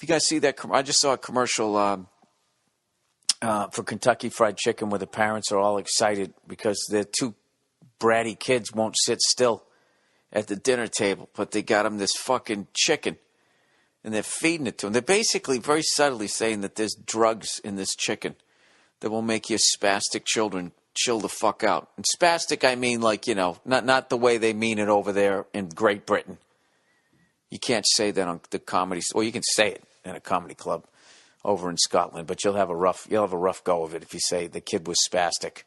you guys see that, I just saw a commercial for Kentucky Fried Chicken where the parents are all excited because their two bratty kids won't sit still at the dinner table, but they got them this fucking chicken, and they're feeding it to them. They're basically very subtly saying that there's drugs in this chicken that will make your spastic children chill the fuck out. And spastic, I mean like, you know, not the way they mean it over there in Great Britain. You can't say that on the comedy, well, you can say it in a comedy club over in Scotland, but you'll have a rough go of it if you say the kid was spastic.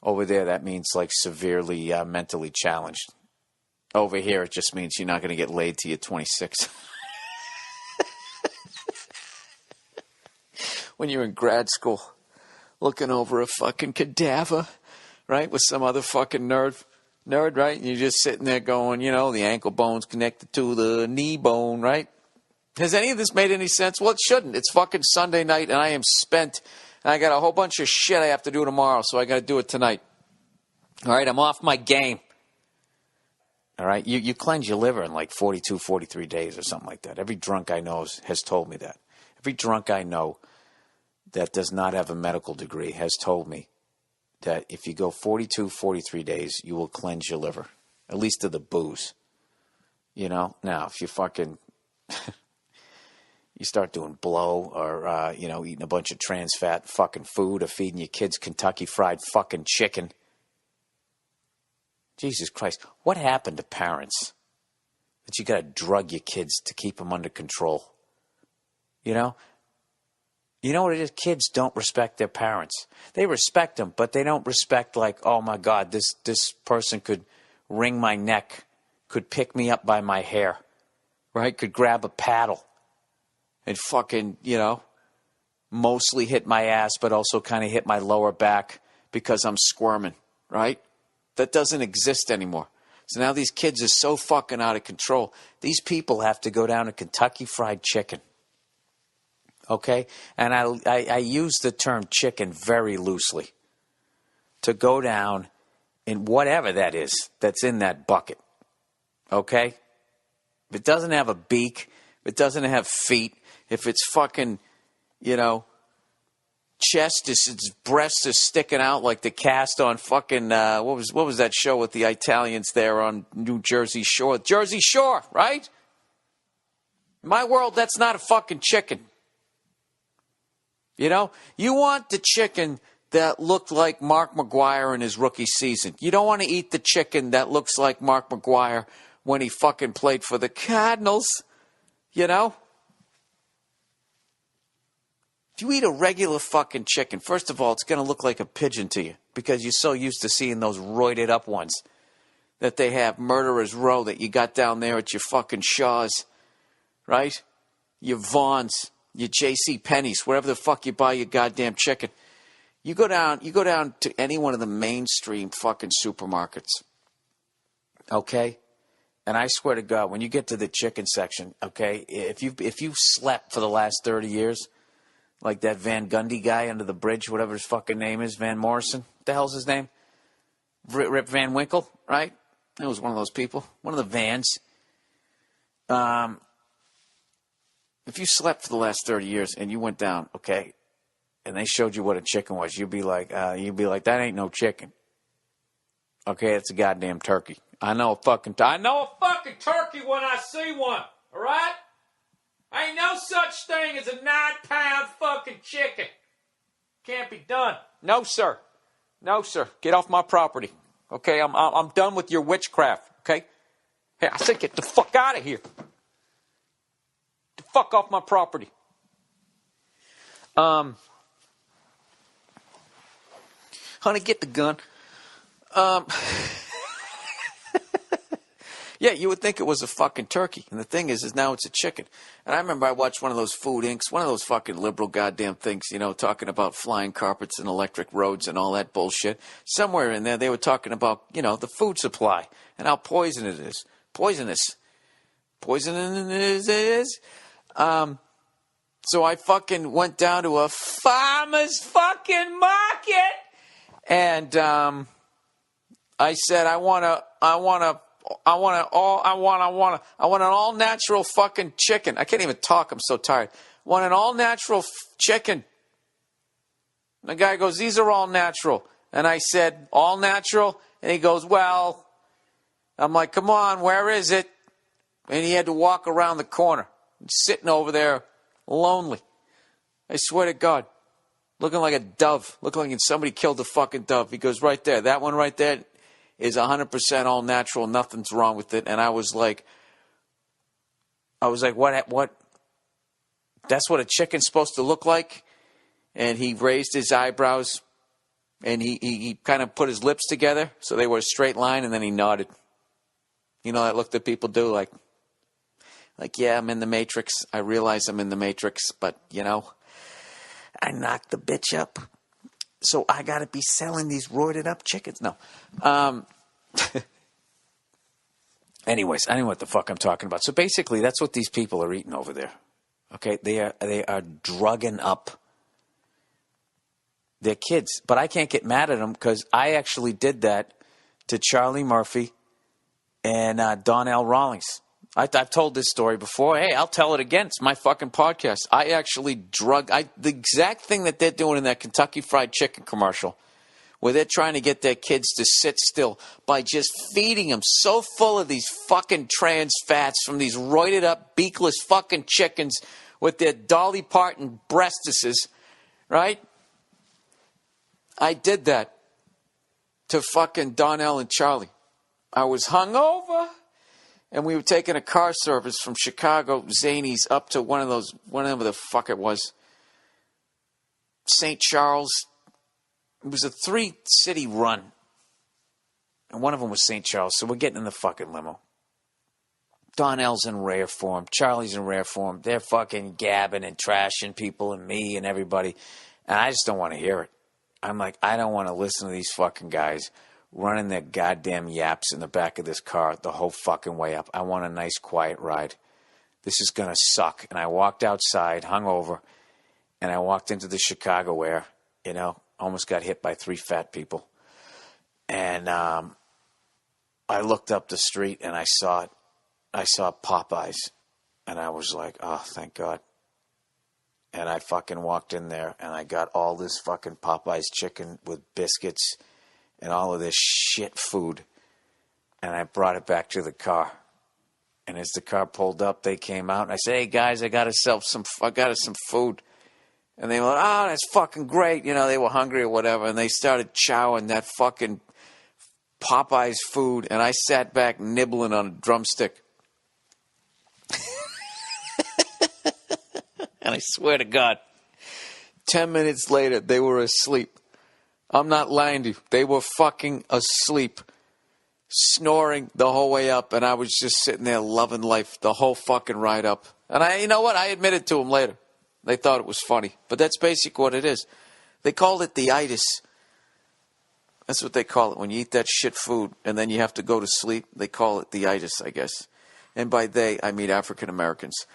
Over there, that means like severely mentally challenged. Over here, it just means you're not going to get laid till you're 26. When you're in grad school, looking over a fucking cadaver, right, with some other fucking nerd, right? And you're just sitting there going, you know, the ankle bone's connected to the knee bone, right? Has any of this made any sense? Well, it shouldn't. It's fucking Sunday night, and I am spent, and I got a whole bunch of shit I have to do tomorrow, so I got to do it tonight. All right, I'm off my game. All right, you cleanse your liver in like 42, 43 days or something like that. Every drunk I know has told me that. Every drunk I know that does not have a medical degree has told me that if you go 42, 43 days, you will cleanse your liver, at least to the booze. You know? Now, if you fucking... you start doing blow or, you know, eating a bunch of trans fat fucking food or feeding your kids Kentucky Fried fucking chicken. Jesus Christ. What happened to parents that you got to drug your kids to keep them under control? You know? You know what it is? Kids don't respect their parents. They respect them, but they don't respect like, oh my God, this person could wring my neck, could pick me up by my hair, right? Could grab a paddle and fucking, you know, mostly hit my ass, but also kind of hit my lower back because I'm squirming, right? That doesn't exist anymore. So now these kids are so fucking out of control. These people have to go down to Kentucky Fried Chicken. Okay? And I use the term chicken very loosely. To go down in whatever that is that's in that bucket. Okay? If it doesn't have a beak, if it doesn't have feet, if it's fucking, you know, chest is, its breast is sticking out like the cast on fucking, what was that show with the Italians there on New Jersey Shore? Jersey Shore, right? In my world, that's not a fucking chicken. You know, you want the chicken that looked like Mark McGuire in his rookie season. You don't want to eat the chicken that looks like Mark McGuire when he fucking played for the Cardinals. You know? If you eat a regular fucking chicken, first of all, it's going to look like a pigeon to you because you're so used to seeing those roided up ones that they have, Murderer's Row, that you got down there at your fucking Shaw's, right? Your Vaughn's, your J.C. Penney's, wherever the fuck you buy your goddamn chicken. You go down to any one of the mainstream fucking supermarkets, okay? And I swear to God, when you get to the chicken section, okay, if you've slept for the last 30 years, like that Van Gundy guy under the bridge, whatever his fucking name is, Van Morrison. What the hell's his name? Rip Van Winkle, right? That was one of those people. One of the Vans. If you slept for the last 30 years and you went down, okay, and they showed you what a chicken was, you'd be like, that ain't no chicken. Okay, it's a goddamn turkey. I know a fucking turkey when I see one, all right? Ain't no such thing as a 9-pound fucking chicken. Can't be done. No, sir. No, sir. Get off my property. Okay, I'm done with your witchcraft. Okay? Hey, I said get the fuck out of here. Get the fuck off my property. Honey, get the gun. Yeah, you would think it was a fucking turkey. And the thing is now it's a chicken. And I remember I watched one of those Food Incs, one of those fucking liberal goddamn things, you know, talking about flying carpets and electric roads and all that bullshit. Somewhere in there they were talking about, you know, the food supply and how poisonous it is. Poisonous it is. So I fucking went down to a farmer's fucking market. And I said, I want a an all natural fucking chicken. I can't even talk. I'm so tired. I want an all natural chicken. And the guy goes, these are all natural. And I said, all natural? And he goes, well, I'm like, come on, where is it? And he had to walk around the corner, sitting over there, lonely. I swear to God, looking like a dove, looking like somebody killed a fucking dove. He goes, right there, that one right there is 100% all natural, nothing's wrong with it. And I was like, what? That's what a chicken's supposed to look like? And he raised his eyebrows, and he kind of put his lips together so they were a straight line, and then he nodded. You know that look that people do, like, yeah, I'm in the Matrix. I realize I'm in the Matrix, but, you know, I knocked the bitch up, so I got to be selling these roided up chickens. No. Anyways, I don't know what the fuck I'm talking about. So basically, that's what these people are eating over there. Okay, they are drugging up their kids. But I can't get mad at them because I actually did that to Charlie Murphy and Donnell Rawlings. I've told this story before. Hey, I'll tell it again. It's my fucking podcast. I actually the exact thing that they're doing in that Kentucky Fried Chicken commercial, where they're trying to get their kids to sit still by just feeding them so full of these fucking trans fats from these roided up, beakless fucking chickens with their Dolly Parton breastises, right? I did that to fucking Donnell and Charlie. I was hungover, and we were taking a car service from Chicago, Zanies, up to whatever the fuck it was, St. Charles. It was a 3-city run, and one of them was St. Charles, so we're getting in the fucking limo. Donnell's in rare form. Charlie's in rare form. They're fucking gabbing and trashing people and me and everybody, and I just don't want to hear it. I'm like, I don't want to listen to these fucking guys running their goddamn yaps in the back of this car the whole fucking way up. I want a nice, quiet ride. This is going to suck. And I walked outside, hungover, and I walked into the Chicago air, you know, almost got hit by 3 fat people. And I looked up the street, and I saw Popeyes, and I was like, oh, thank God. And I fucking walked in there, and I got all this fucking Popeyes chicken with biscuits and all of this shit food, and I brought it back to the car. And as the car pulled up, they came out, and I said, hey, guys, I got us some food. And they went, oh, that's fucking great. You know, they were hungry or whatever, and they started chowing that fucking Popeyes food, and I sat back nibbling on a drumstick. And I swear to God, 10 minutes later, they were asleep. I'm not lying to you. They were fucking asleep, snoring the whole way up, and I was just sitting there loving life the whole fucking ride up. And you know what? I admitted to them later. They thought it was funny, but that's basically what it is. They called it the itis. That's what they call it when you eat that shit food and then you have to go to sleep. They call it the itis, I guess. And by they, I mean African Americans.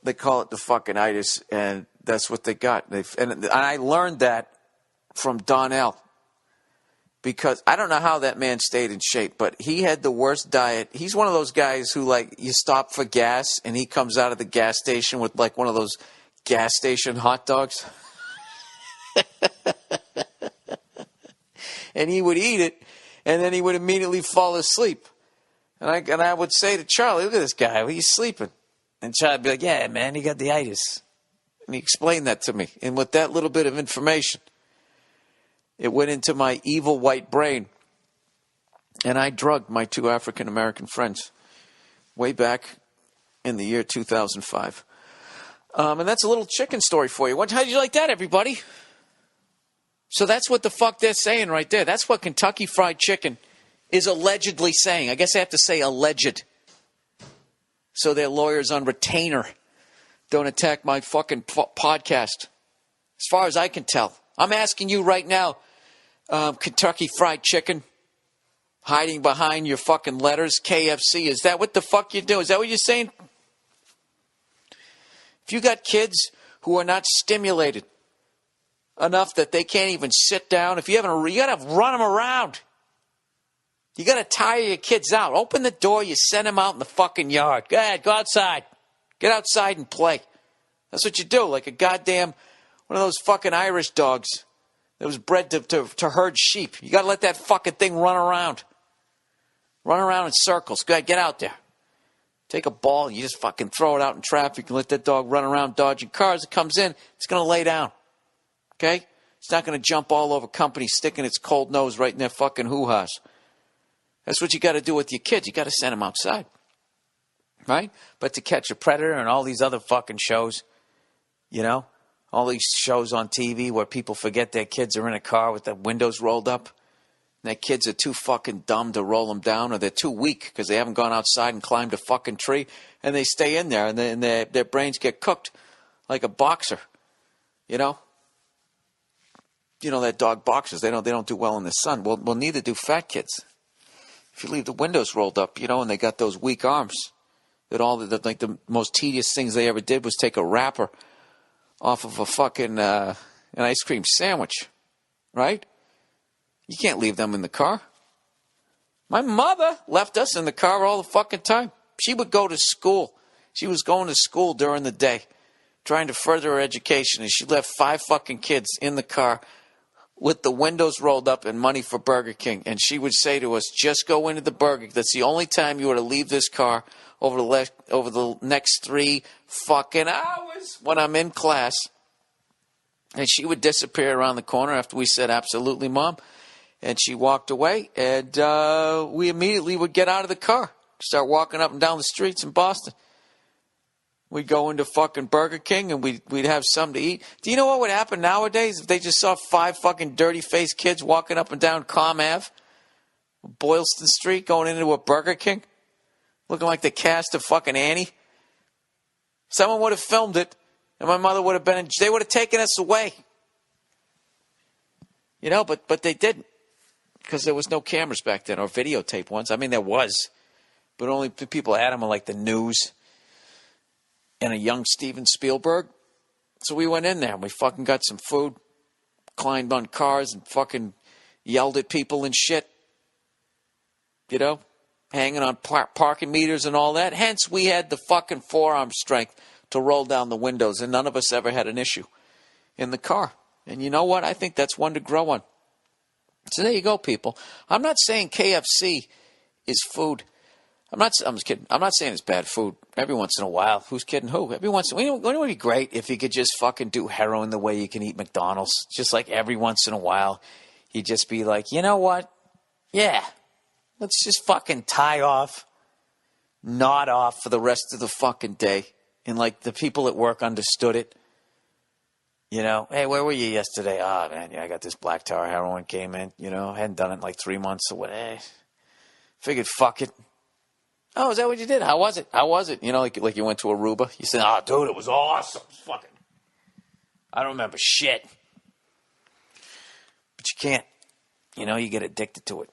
They call it the fucking itis, and that's what they got. And I learned that from Donnell, because I don't know how that man stayed in shape, but he had the worst diet. He's one of those guys who, like, you stop for gas, and he comes out of the gas station with, like, one of those gas station hot dogs. And he would eat it, and then he would immediately fall asleep. And I would say to Charlie, look at this guy, he's sleeping. And Charlie would be like, yeah, man, he got the itis. And he explained that to me. And with that little bit of information, it went into my evil white brain. And I drugged my 2 African-American friends way back in the year 2005. And that's a little chicken story for you. How did you like that, everybody? So that's what the fuck they're saying right there. That's what Kentucky Fried Chicken is allegedly saying. I guess I have to say alleged, so their lawyers on retainer don't attack my fucking podcast. As far as I can tell. I'm asking you right now, Kentucky Fried Chicken, hiding behind your fucking letters, KFC, is that what the fuck you do? Is that what you're saying? If you got kids who are not stimulated enough that they can't even sit down, you gotta run them around. You got to tire your kids out. Open the door, you send them out in the fucking yard. Go ahead, go outside. Get outside and play. That's what you do, like a goddamn, one of those fucking Irish dogs that was bred to herd sheep. You got to let that fucking thing run around. Run around in circles. Go ahead, get out there. Take a ball, and you just fucking throw it out in traffic and let that dog run around dodging cars. It comes in, it's going to lay down. Okay? It's not going to jump all over company, sticking its cold nose right in their fucking hoo-ha's. That's what you got to do with your kids. You got to send them outside. Right? But To Catch a Predator and all these other fucking shows, you know, all these shows on TV where people forget their kids are in a car with the windows rolled up. And their kids are too fucking dumb to roll them down, or they're too weak because they haven't gone outside and climbed a fucking tree. And they stay in there, and their brains get cooked like a boxer. You know? You know that dog boxers, they don't do well in the sun. Well, neither do fat kids. If you leave the windows rolled up, you know, and they got those weak arms, that like the most tedious things they ever did was take a wrapper off of a fucking an ice cream sandwich, right? You can't leave them in the car. My mother left us in the car all the fucking time. She would go to school. She was going to school during the day, trying to further her education, and she left 5 fucking kids in the car with the windows rolled up and money for Burger King. And she would say to us, just go into the Burger King. That's the only time you were to leave this car over the next 3 fucking hours when I'm in class. And she would disappear around the corner after we said, absolutely, Mom. And she walked away, and we immediately would get out of the car, start walking up and down the streets in Boston. We'd go into fucking Burger King, and we'd have something to eat. Do you know what would happen nowadays if they just saw 5 fucking dirty-faced kids walking up and down Comm Ave, Boylston Street, going into a Burger King, looking like the cast of fucking Annie? Someone would have filmed it, and my mother would have been they would have taken us away. You know, but they didn't, because there was no cameras back then, or videotape ones. I mean, there was, but only people had them on, like, the news and a young Steven Spielberg. So we went in there, and we fucking got some food, climbed on cars, and fucking yelled at people and shit. You know, hanging on parking meters and all that. Hence, we had the fucking forearm strength to roll down the windows, and none of us ever had an issue in the car. And you know what? I think that's one to grow on. So there you go, people. I'm not saying KFC is food. I'm just kidding. I'm not saying it's bad food. Every once in a while, who's kidding who? Every once in a while, wouldn't it would be great if you could just fucking do heroin the way you can eat McDonald's. Just like every once in a while, you'd just be like, you know what? Yeah, let's just fucking tie off, nod off for the rest of the fucking day. And like the people at work understood it. You know, hey, where were you yesterday? Ah, man, yeah, I got this black tar heroin came in. You know, hadn't done it in like 3 months or what. Figured, fuck it. Oh, is that what you did? How was it? How was it? You know, like you went to Aruba. You said, oh, dude, it was awesome. Fucking, I don't remember shit. But you can't. You know, you get addicted to it.